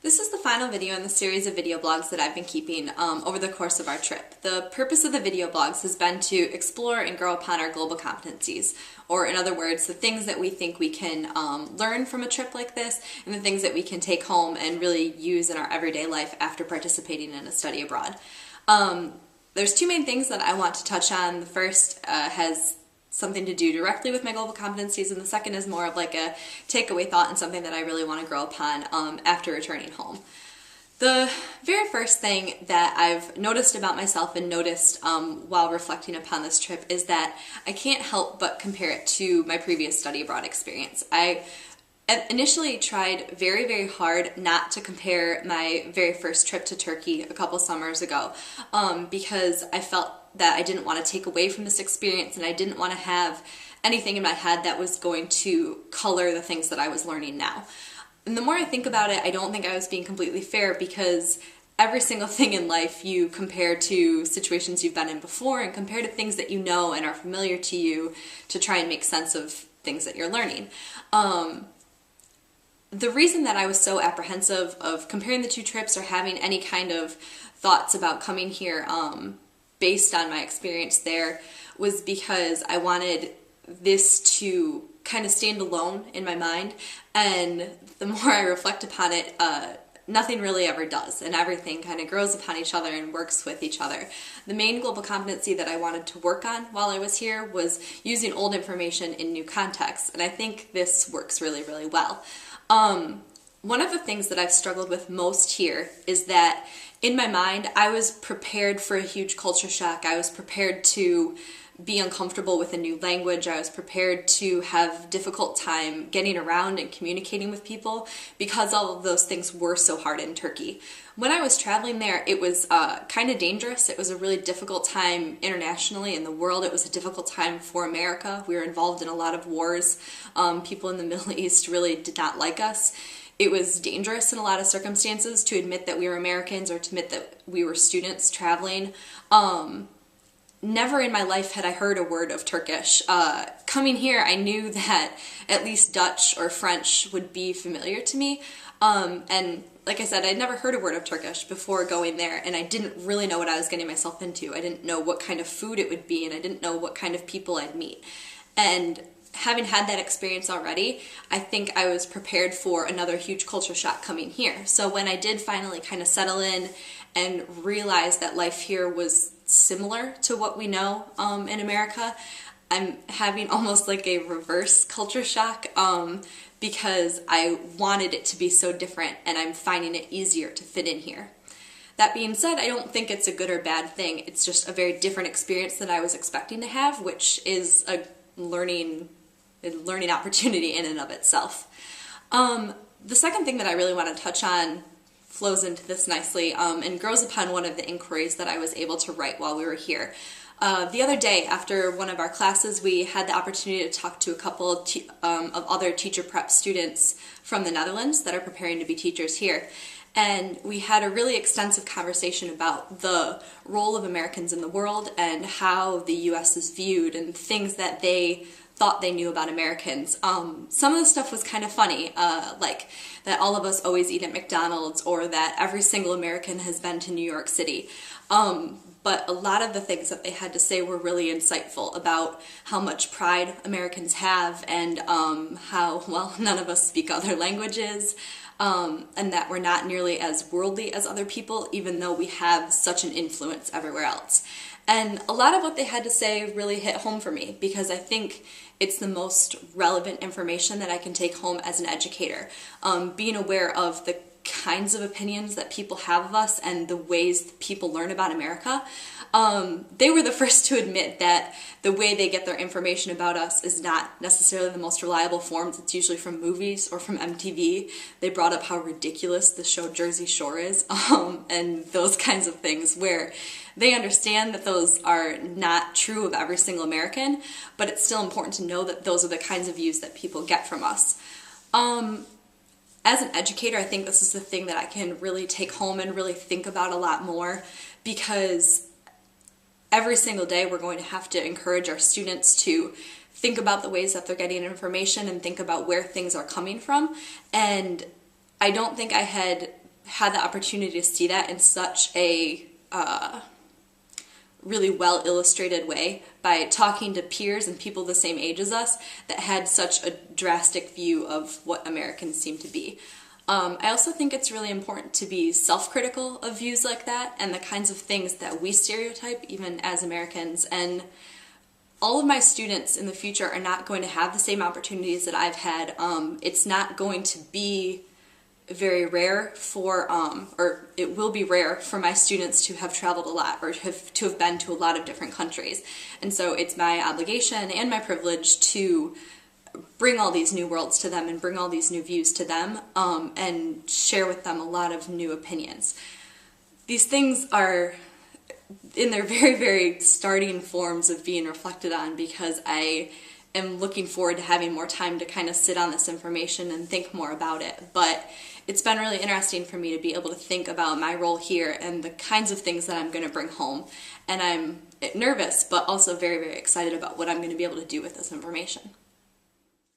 This is the final video in the series of video blogs that I've been keeping over the course of our trip. The purpose of the video blogs has been to explore and grow upon our global competencies, or in other words, the things that we think we can learn from a trip like this, and the things that we can take home and really use in our everyday life after participating in a study abroad. There's two main things that I want to touch on. The first has something to do directly with my global competencies, and the second is more of like a takeaway thought and something that I really want to grow upon after returning home. The very first thing that I've noticed about myself and noticed while reflecting upon this trip is that I can't help but compare it to my previous study abroad experience. I initially tried very hard not to compare my very first trip to Turkey a couple summers ago because I felt that I didn't want to take away from this experience, and I didn't want to have anything in my head that was going to color the things that I was learning now. And the more I think about it, I don't think I was being completely fair, because every single thing in life you compare to situations you've been in before and compare to things that you know and are familiar to you to try and make sense of things that you're learning. The reason that I was so apprehensive of comparing the two trips or having any kind of thoughts about coming here based on my experience there was because I wanted this to kind of stand alone in my mind, and the more I reflect upon it, nothing really ever does, and everything kind of grows upon each other and works with each other. The main global competency that I wanted to work on while I was here was using old information in new contexts, and I think this works really well. One of the things that I've struggled with most here is that in my mind I was prepared for a huge culture shock. I was prepared to be uncomfortable with a new language. I was prepared to have difficult time getting around and communicating with people because all of those things were so hard in Turkey. When I was traveling there, it was kind of dangerous. It was a really difficult time internationally in the world. It was a difficult time for America. We were involved in a lot of wars. People in the Middle East really did not like us. It was dangerous in a lot of circumstances to admit that we were Americans or to admit that we were students traveling. Never in my life had I heard a word of Turkish. Coming here, I knew that at least Dutch or French would be familiar to me. And like I said, I'd never heard a word of Turkish before going there, and I didn't really know what I was getting myself into. I didn't know what kind of food it would be, and I didn't know what kind of people I'd meet. And having had that experience already, I think I was prepared for another huge culture shock coming here. So when I did finally kind of settle in and realize that life here was similar to what we know in America, I'm having almost like a reverse culture shock because I wanted it to be so different, and I'm finding it easier to fit in here. That being said, I don't think it's a good or bad thing. It's just a very different experience than I was expecting to have, which is a learning opportunity in and of itself. The second thing that I really want to touch on flows into this nicely and grows upon one of the inquiries that I was able to write while we were here. The other day, after one of our classes, we had the opportunity to talk to a couple of other teacher prep students from the Netherlands that are preparing to be teachers here. And we had a really extensive conversation about the role of Americans in the world and how the U.S. is viewed and things that they thought they knew about Americans. Some of the stuff was kind of funny, like that all of us always eat at McDonald's, or that every single American has been to New York City. But a lot of the things that they had to say were really insightful about how much pride Americans have, and how, well, none of us speak other languages, and that we're not nearly as worldly as other people, even though we have such an influence everywhere else. And a lot of what they had to say really hit home for me, because I think it's the most relevant information that I can take home as an educator. Being aware of the kinds of opinions that people have of us and the ways people learn about America. They were the first to admit that the way they get their information about us is not necessarily the most reliable forms. It's usually from movies or from MTV. They brought up how ridiculous the show Jersey Shore is, and those kinds of things, where they understand that those are not true of every single American, but it's still important to know that those are the kinds of views that people get from us. As an educator, I think this is the thing that I can really take home and really think about a lot more, because every single day we're going to have to encourage our students to think about the ways that they're getting information and think about where things are coming from. And I don't think I had had the opportunity to see that in such a really well illustrated way by talking to peers and people the same age as us that had such a drastic view of what Americans seem to be. I also think it's really important to be self-critical of views like that and the kinds of things that we stereotype even as Americans. And all of my students in the future are not going to have the same opportunities that I've had. It's not going to be very rare for, or it will be rare for my students to have traveled a lot or to have been to a lot of different countries. And so it's my obligation and my privilege to bring all these new worlds to them and bring all these new views to them, and share with them a lot of new opinions. These things are in their very, very starting forms of being reflected on because I am looking forward to having more time to kind of sit on this information and think more about it. But it's been really interesting for me to be able to think about my role here and the kinds of things that I'm going to bring home. And I'm nervous, but also very, very excited about what I'm going to be able to do with this information.